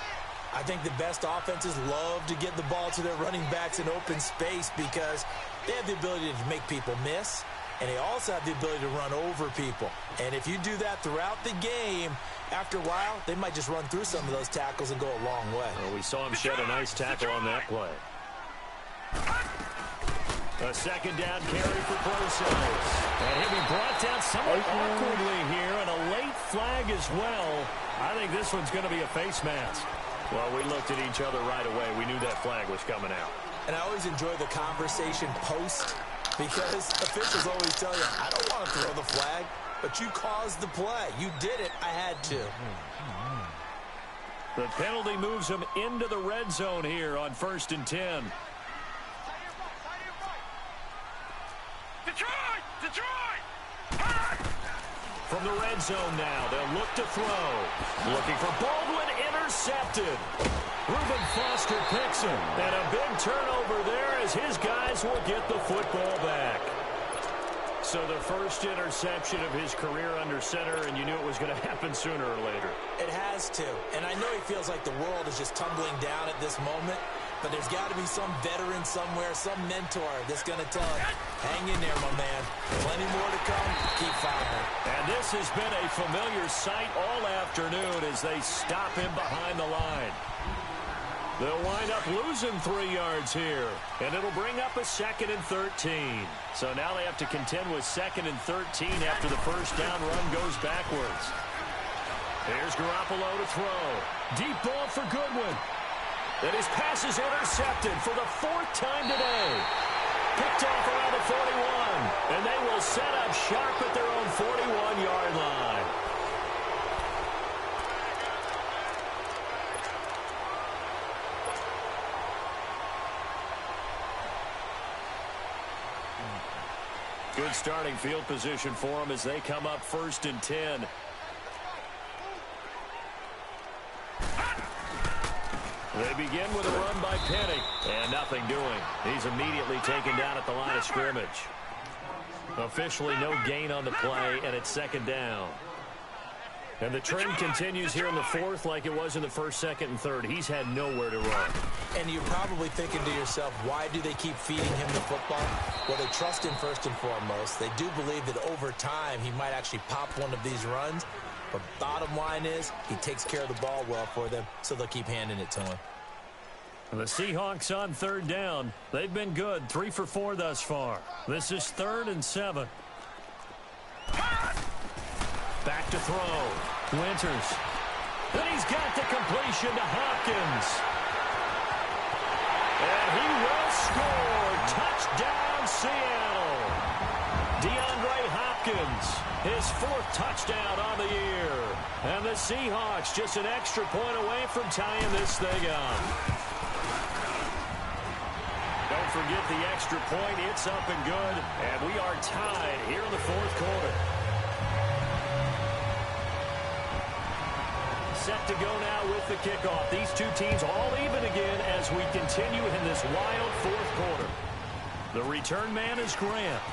I think the best offenses love to get the ball to their running backs in open space because they have the ability to make people miss, and they also have the ability to run over people. And if you do that throughout the game, after a while, they might just run through some of those tackles and go a long way. Well, we saw him shed a nice tackle on that play. A 2nd down carry for Process. And he'll be brought down somewhat awkwardly here, and a late flag as well. I think this one's going to be a face mask. Well, we looked at each other right away. We knew that flag was coming out. And I always enjoy the conversation post, because officials always tell you, I don't want to throw the flag, but you caused the play. You did it. I had to. The penalty moves him into the red zone here on 1st and 10. From the red zone now, they'll look to throw. Looking for Baldwin, intercepted. Reuben Foster picks him. And a big turnover there as his guys will get the football back. So the first interception of his career under center, and you knew it was going to happen sooner or later. It has to. And I know he feels like the world is just tumbling down at this moment, but there's got to be some veteran somewhere, some mentor that's going to tell him, hang in there, my man. Plenty more to come. Keep firing. And this has been a familiar sight all afternoon as they stop him behind the line. They'll wind up losing 3 yards here, and it'll bring up a 2nd and 13. So now they have to contend with 2nd and 13 after the first down run goes backwards. Here's Garoppolo to throw. Deep ball for Goodwin. And his pass is intercepted for the 4th time today. Picked off around the 41, and they will set up sharp at their own 41-yard line. Good starting field position for them as they come up 1st and 10. They begin with a run by Penny, and nothing doing. He's immediately taken down at the line of scrimmage. Officially no gain on the play, and it's 2nd down. And the trend continues here in the fourth like it was in the first, second, and third. He's had nowhere to run. And you're probably thinking to yourself, why do they keep feeding him the football? Well, they trust him first and foremost. They do believe that over time he might actually pop one of these runs. But bottom line is he takes care of the ball well for them, so they'll keep handing it to him. The Seahawks on third down. They've been good, 3 for 4 thus far. This is 3rd and 7. Back to throw. Winters. And he's got the completion to Hopkins. And he will score. Touchdown, Seattle. DeAndre Hopkins, his 4th touchdown on the year. And the Seahawks just an extra point away from tying this thing up. Don't forget the extra point. It's up and good. And we are tied here in the 4th quarter. Set to go now with the kickoff. These two teams all even again as we continue in this wild 4th quarter. The return man is Grant.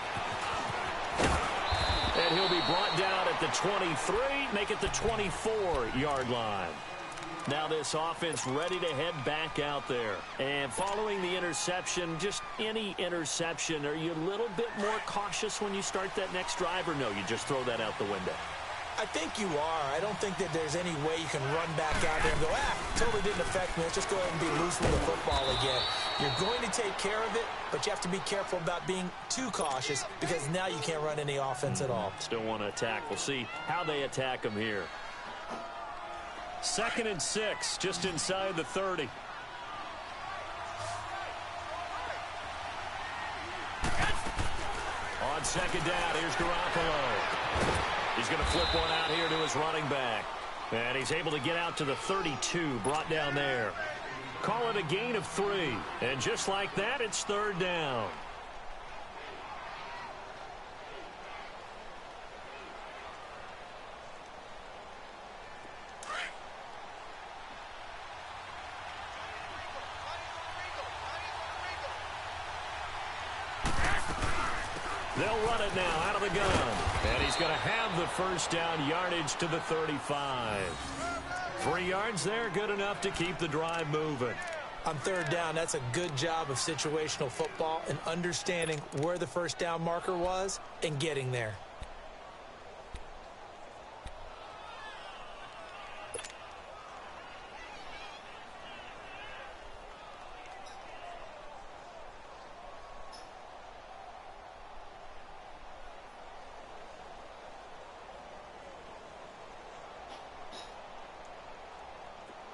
And he'll be brought down at the 23, make it the 24-yard line. Now this offense ready to head back out there. And following the interception, just any interception, are you a little bit more cautious when you start that next drive, or no, you just throw that out the window? I think you are. I don't think that there's any way you can run back out there and go, totally didn't affect me. Let's just go ahead and be loose with the football again. You're going to take care of it, but you have to be careful about being too cautious because now you can't run any offense at all. Still want to attack. We'll see how they attack them here. 2nd and 6, just inside the 30. On 2nd down, here's Garoppolo. He's going to flip one out here to his running back. And he's able to get out to the 32, brought down there. Call it a gain of 3. And just like that, it's 3rd down. They'll run it now out of the gun. And he's going to have the 1st down, yardage to the 35. 3 yards there, good enough to keep the drive moving. On 3rd down, that's a good job of situational football and understanding where the 1st down marker was and getting there.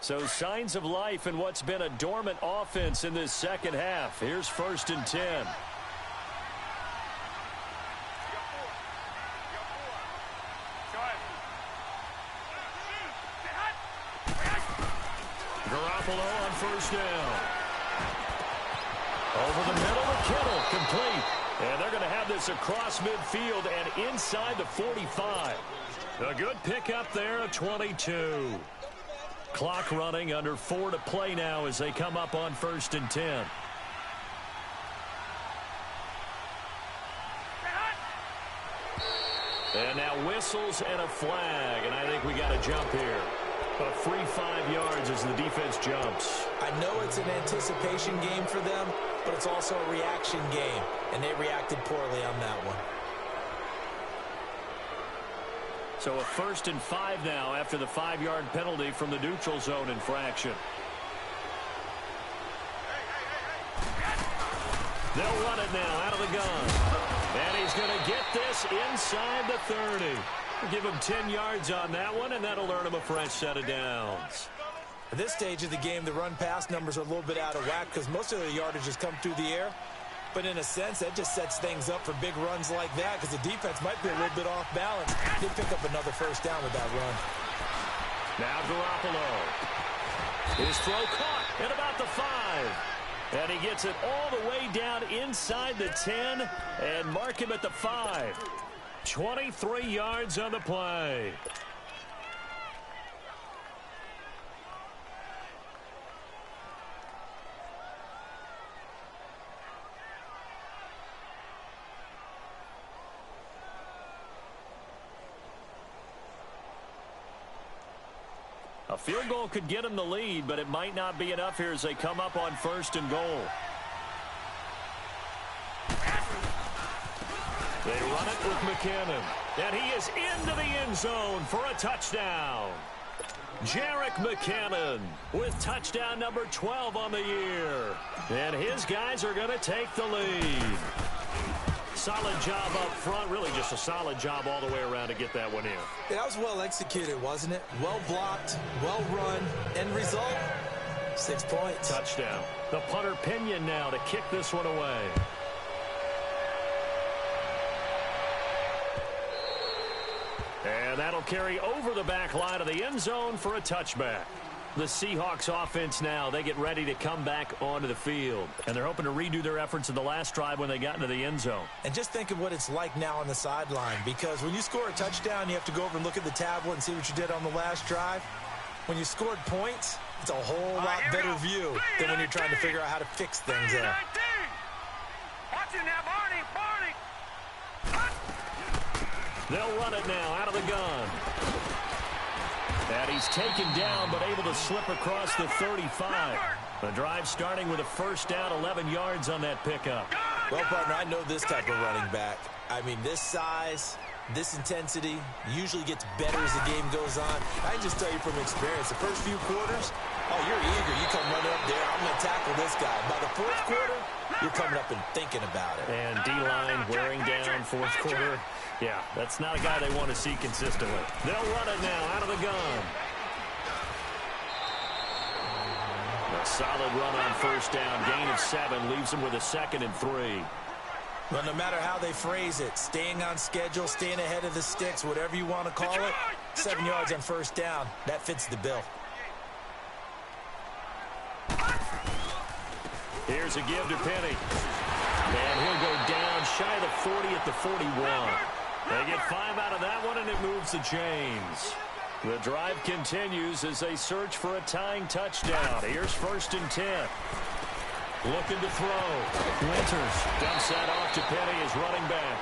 So signs of life in what's been a dormant offense in this second half. Here's 1st and 10. Garoppolo on 1st down. Over the middle of Kittle, complete. And they're going to have this across midfield and inside the 45. A good pickup there at 22. Clock running, under 4 to play now as they come up on 1st and 10. And now whistles and a flag, and I think we got a jump here. A free 5 yards as the defense jumps. I know it's an anticipation game for them, but it's also a reaction game, and they reacted poorly on that one. So a 1st and 5 now after the 5-yard penalty from the neutral zone infraction. They'll run it now out of the gun. And he's going to get this inside the 30. Give him 10 yards on that one, and that'll earn him a fresh set of downs. At this stage of the game, the run-pass numbers are a little bit out of whack because most of the yardage has come through the air. But in a sense, that just sets things up for big runs like that because the defense might be a little bit off balance. They pick up another 1st down with that run. Now Garoppolo. His throw caught at about the 5. And he gets it all the way down inside the 10 and mark him at the 5. 23 yards on the play. A field goal could get them the lead, but it might not be enough here as they come up on 1st and goal. They run it with McKinnon. And he is into the end zone for a touchdown. Jerick McKinnon with touchdown number 12 on the year. And his guys are going to take the lead. Solid job up front. Really just a solid job all the way around to get that one in. Yeah, that was well executed, wasn't it? Well blocked, well run. End result, 6 points. Touchdown. The punter Pinion now to kick this one away. And that'll carry over the back line of the end zone for a touchback. The Seahawks offense now, they get ready to come back onto the field. And they're hoping to redo their efforts in the last drive when they got into the end zone. And just think of what it's like now on the sideline. Because when you score a touchdown, you have to go over and look at the tablet and see what you did on the last drive. When you scored points, it's a whole lot better view than when you're trying to figure out how to fix things there. Watching now, Barney. They'll run it now out of the gun. And he's taken down but able to slip across the 35. The drive starting with a first down, 11 yards on that pickup. Well, partner, I know this type of running back. I mean, this size, this intensity usually gets better as the game goes on. I can just tell you from experience, the first few quarters, oh, you're eager. You come running up there. I'm going to tackle this guy. By the fourth quarter, you're coming up and thinking about it. And D-line wearing down fourth quarter. Yeah, that's not a guy they want to see consistently. They'll run it now out of the gun. A solid run on first down. Gain of 7 leaves them with a 2nd and 3. Well, no matter how they phrase it, staying on schedule, staying ahead of the sticks, whatever you want to call it, 7 yards on first down, that fits the bill. Here's a give to Penny. And he'll go down shy of the 40 at the 41. They get 5 out of that one, and it moves the chains. The drive continues as they search for a tying touchdown. Here's 1st and 10. Looking to throw. Winters dumps that off to Penny as running back.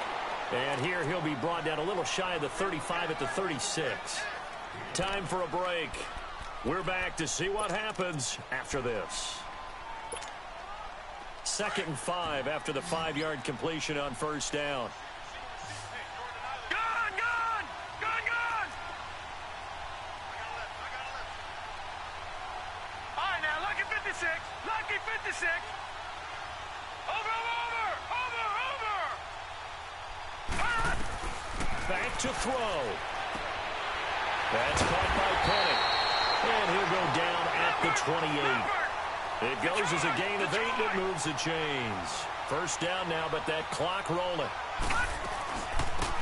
And here he'll be brought down a little shy of the 35 at the 36. Time for a break. We're back to see what happens after this. 2nd and 5 after the 5-yard completion on first down. Lucky 56. Over. Back to throw. That's caught by Penny. And he'll go down at the 28. It goes as a gain of 8, and it moves the chains. First down now, but that clock rolling.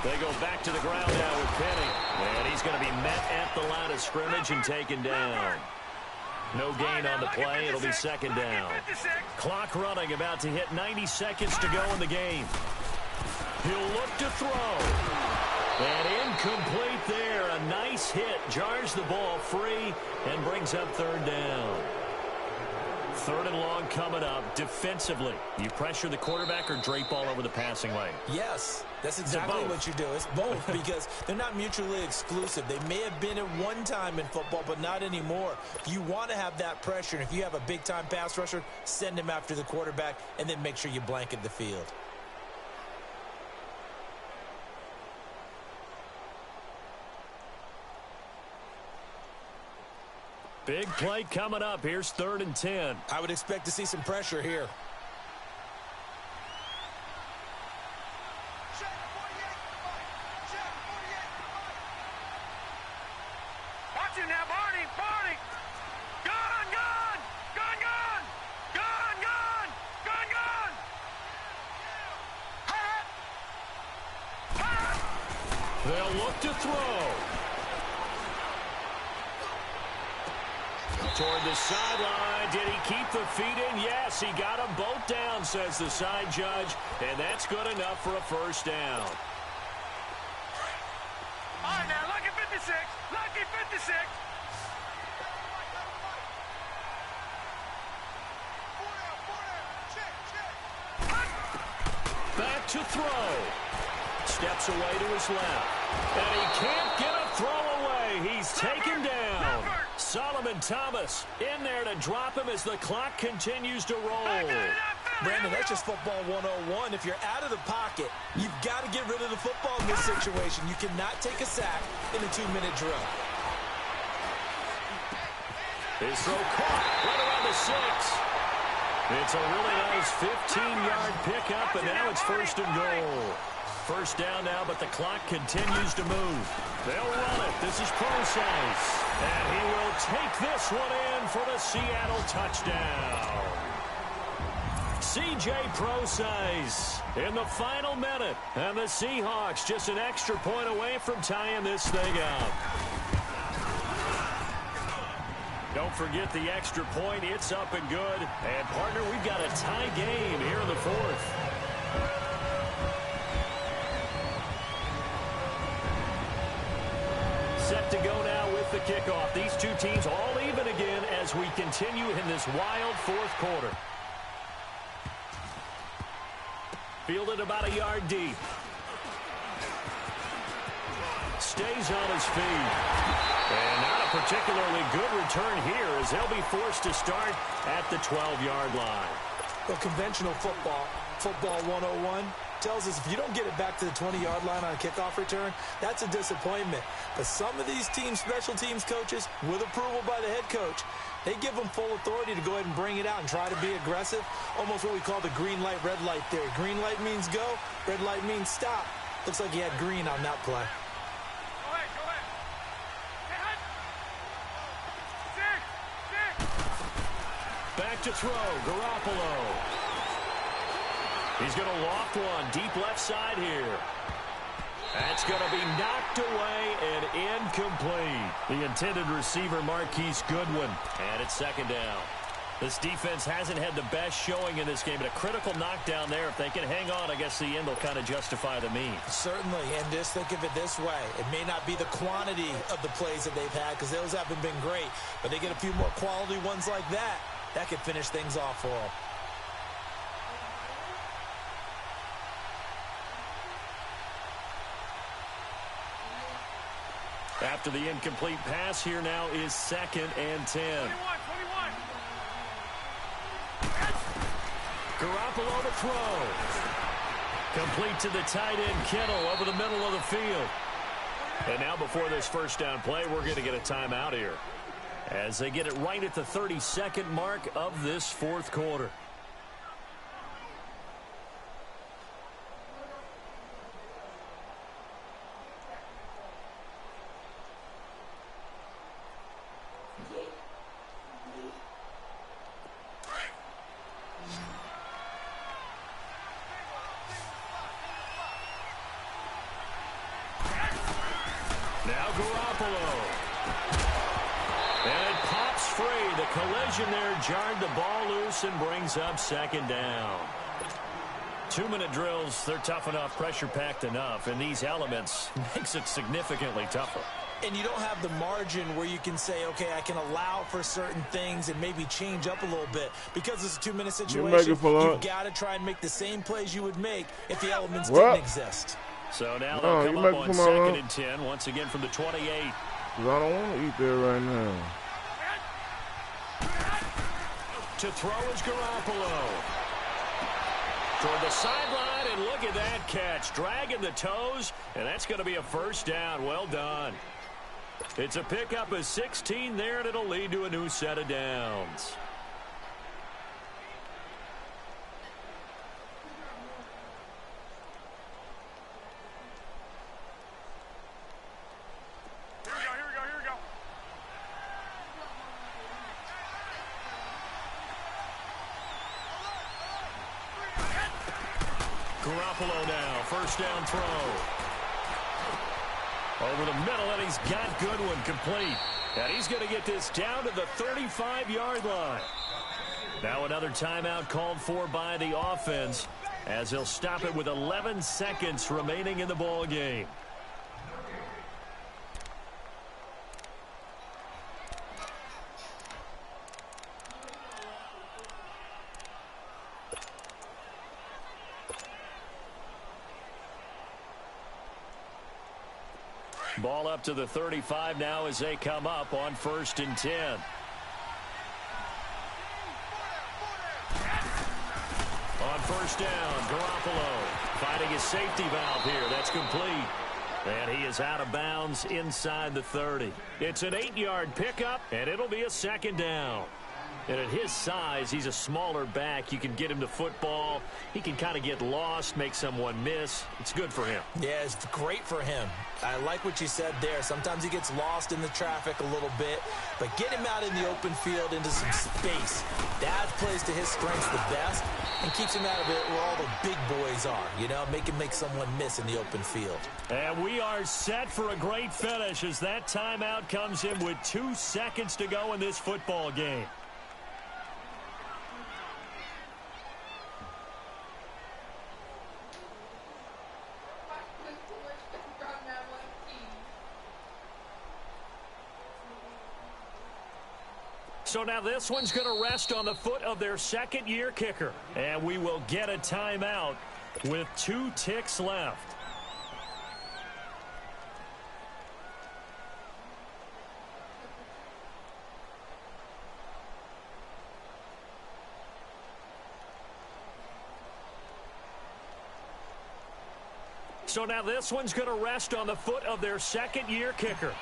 They go back to the ground now with Penny. And he's going to be met at the line of scrimmage and taken down. No gain on the play. It'll be 2nd down. Clock running, about to hit 90 seconds to go in the game. He'll look to throw. And incomplete there. A nice hit. Jars the ball free and brings up 3rd down. 3rd and long coming up. Defensively, you pressure the quarterback or drape all over the passing lane? Yes, that's exactly what you do. It's both because they're not mutually exclusive. They may have been at one time in football, but not anymore. You want to have that pressure, and if you have a big-time pass rusher, send him after the quarterback, and then make sure you blanket the field. Big play coming up. Here's 3rd and 10. I would expect to see some pressure here. Watch him now, Barney. Gun. They'll look to throw. Toward the sideline. Did he keep the feet in? Yes, he got them both down, says the side judge. And that's good enough for a first down. All right, now, lucky 56. Lucky 56. Back to throw. Steps away to his left. And he can't get a throw away. He's taken down. Solomon Thomas in there to drop him as the clock continues to roll. Brandon, that's just football 101. If you're out of the pocket, you've got to get rid of the football in this situation. You cannot take a sack in a 2-minute drill. His throw caught right around the 6. It's a really nice 15-yard pickup, and now it's 1st and goal. First down now, but the clock continues to move. They'll run it. This is Procise. And he will take this one in for the Seattle touchdown. C.J. Procise in the final minute. And the Seahawks just an extra point away from tying this thing up. Don't forget the extra point. It's up and good. And, partner, we've got a tie game here in the 4th. Set to go now with the kickoff. These two teams all even again as we continue in this wild 4th quarter. Fielded about a yard deep. Stays on his feet. And not a particularly good return here as they'll be forced to start at the 12-yard line. Well, conventional football 101, tells us if you don't get it back to the 20-yard line on a kickoff return, that's a disappointment. But some of these teams, special teams coaches, with approval by the head coach, they give them full authority to go ahead and bring it out and try to be aggressive, almost what we call the green light, red light theory. Green light means go, red light means stop. Looks like he had green on that play. Back to throw, Garoppolo. He's going to loft one deep left side here. That's going to be knocked away and incomplete. The intended receiver, Marquise Goodwin. And it's 2nd down. This defense hasn't had the best showing in this game, but a critical knockdown there. If they can hang on, I guess the end will kind of justify the means. Certainly, and just think of it this way. It may not be the quantity of the plays that they've had because those haven't been great, but they get a few more quality ones like that. That could finish things off for them. After the incomplete pass, here now is 2nd and 10. 21. Garoppolo to throw. Complete to the tight end, Kittle, over the middle of the field. And now before this first down play, we're going to get a timeout here as they get it right at the 32nd mark of this 4th quarter. Now Garoppolo. And it pops free. The collision there jarred the ball loose and brings up 2nd down. 2-minute drills, they're tough enough, pressure-packed enough, and these elements makes it significantly tougher. And you don't have the margin where you can say, okay, I can allow for certain things and maybe change up a little bit. Because it's a 2-minute situation, you've got to try and make the same plays you would make if the elements didn't exist. So now they'll come up on 2nd and 10, once again from the 28. I don't want to eat there right now. To throw is Garoppolo. Toward the sideline, and look at that catch. Dragging the toes, and that's going to be a 1st down. Well done. It's a pickup of 16 there, and it'll lead to a new set of downs. Garoppolo now, 1st down throw. Over the middle, and he's got Goodwin complete. And he's going to get this down to the 35-yard line. Now another timeout called for by the offense as they'll stop it with 11 seconds remaining in the ball game. Ball up to the 35 now as they come up on 1st and 10. first down. Garoppolo finding his safety valve here. That's complete. And he is out of bounds inside the 30. It's an 8-yard pickup, and it'll be a second down. And at his size, he's a smaller back. You can get him to football. He can kind of get lost, make someone miss. It's good for him. Yeah, it's great for him. I like what you said there. Sometimes he gets lost in the traffic a little bit, but get him out in the open field into some space. That plays to his strengths the best and keeps him out of it where all the big boys are, you know, make someone miss in the open field. And we are set for a great finish as that timeout comes in with 2 seconds to go in this football game. So now this one's going to rest on the foot of their second-year kicker. And we will get a timeout with 2 ticks left. So now this one's going to rest on the foot of their second-year kicker.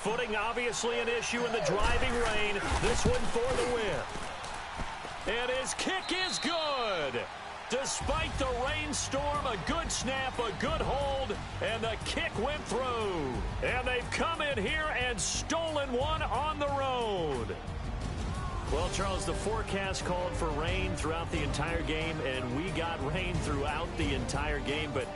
Footing obviously an issue in the driving rain. This one for the win. And his kick is good. Despite the rainstorm, a good snap, a good hold, and the kick went through. And they've come in here and stolen one on the road. Well, Charles, the forecast called for rain throughout the entire game, and we got rain throughout the entire game. But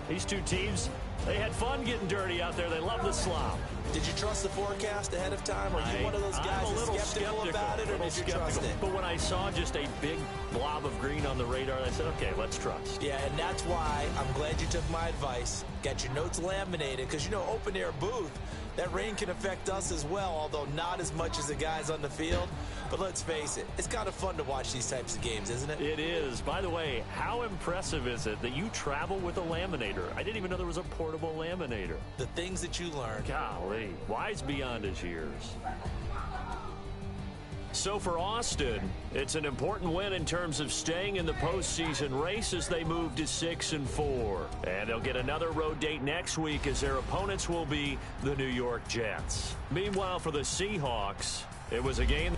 these two teams, they had fun getting dirty out there. They love the slop. Did you trust the forecast ahead of time? Are you one of those guys that's skeptical about it, or did you trust it? But when I saw just a big blob of green on the radar, I said, okay, let's trust. Yeah, and that's why I'm glad you took my advice. Got your notes laminated, because, you know, open-air booth, that rain can affect us as well, although not as much as the guys on the field. But let's face it, it's kind of fun to watch these types of games, isn't it? It is. By the way, how impressive is it that you travel with a laminator? I didn't even know there was a portable laminator. The things that you learn. Golly, wise beyond his years. So for Austin, it's an important win in terms of staying in the postseason race as they move to 6-4. And they'll get another road date next week as their opponents will be the New York Jets. Meanwhile, for the Seahawks, it was a game.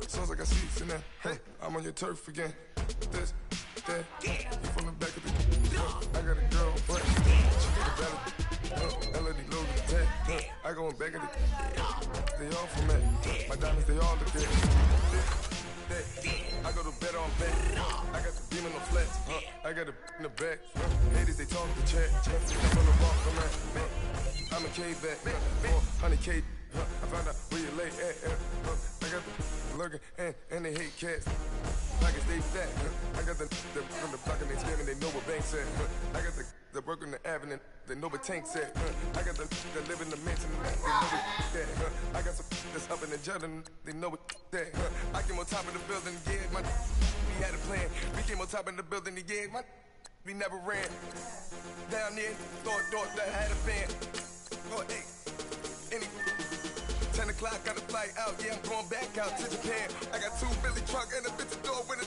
Sounds like I see seats in there. Hey, I'm on your turf again. This, that, you from the back of the. I got a girl, but she got a belly. LED loaded the tag. I go in back of the. They all from that. My diamonds, they all look good. I go to bed on bed. I got the beam in the flats. I got a in the back. Ladies, they talk the chat. I'm on the walk, man. I'm a K-back. 400K. I found out where you lay at. I got the lurking and they hate cats. Pockets they fat. I got the from the block and they scamming, they know what banks at. I got the work on the avenue, they know what tanks at. I got the live in the mansion, they know what that. I got some that's up in the Jordan, they know what that. I came on top of the building, yeah, we had a plan. We came on top of the building, yeah, we never ran. Down there, thought that had a fan. Oh, hey, any 10 o'clock, got a flight out, yeah, I'm going back out to Japan. I got 2 Billy truck and a bitch door with a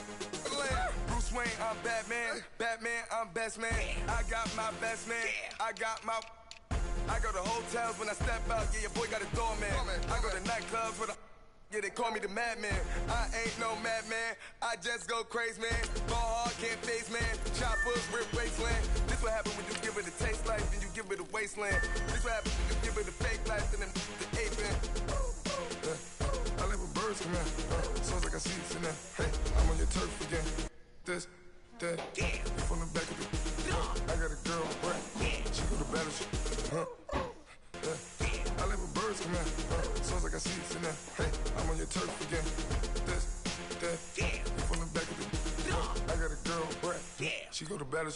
land. Bruce Wayne, I'm Batman. Batman, I'm best man. I got my best man. I go to hotels when I step out, yeah, your boy got a doorman. I go to nightclubs with a, yeah, they call me the madman. I ain't no madman, I just go crazy, man. Ball hard, can't face, man. Choppers, rip wasteland. This what happen when you give it a taste life, then you give it a wasteland. This what happen when you give it a fake life, then the ape in. I live with birds come in. Sounds like I see seats in there. Hey, I'm on your turf again. This, that, you from the back of the. I got a girl, right? She go to battle. I live with birds come in. Sounds like I see seats in there. Hey, I'm on your turf again. This, that, you from the back of the. I got a girl, right? She go to battle.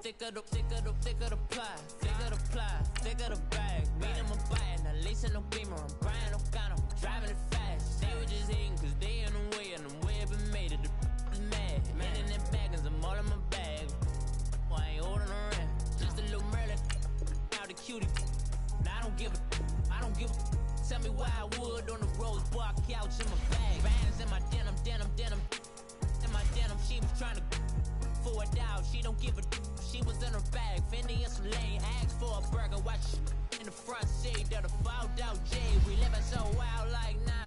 thicker the pie, thicker the ply, thicker the bag. Meet him a bite, now lacing no beamer. I'm Brian O'Connor, driving it fast. They were just hating cause they in the way, and the way I've been made it. The mad, man in them baggins, I'm all in my bag. Well, I ain't holding around, just a little Merlin, out the cutie. Now I don't give a. Tell me why I would on the rose bar couch in my bag. Bands in my denim. In my denim, she was trying to for it out. She don't give a. She was in her bag. Fendi and some lane. Asked for a burger. Watch in the front seat of the fouled out J. We living so wild like now.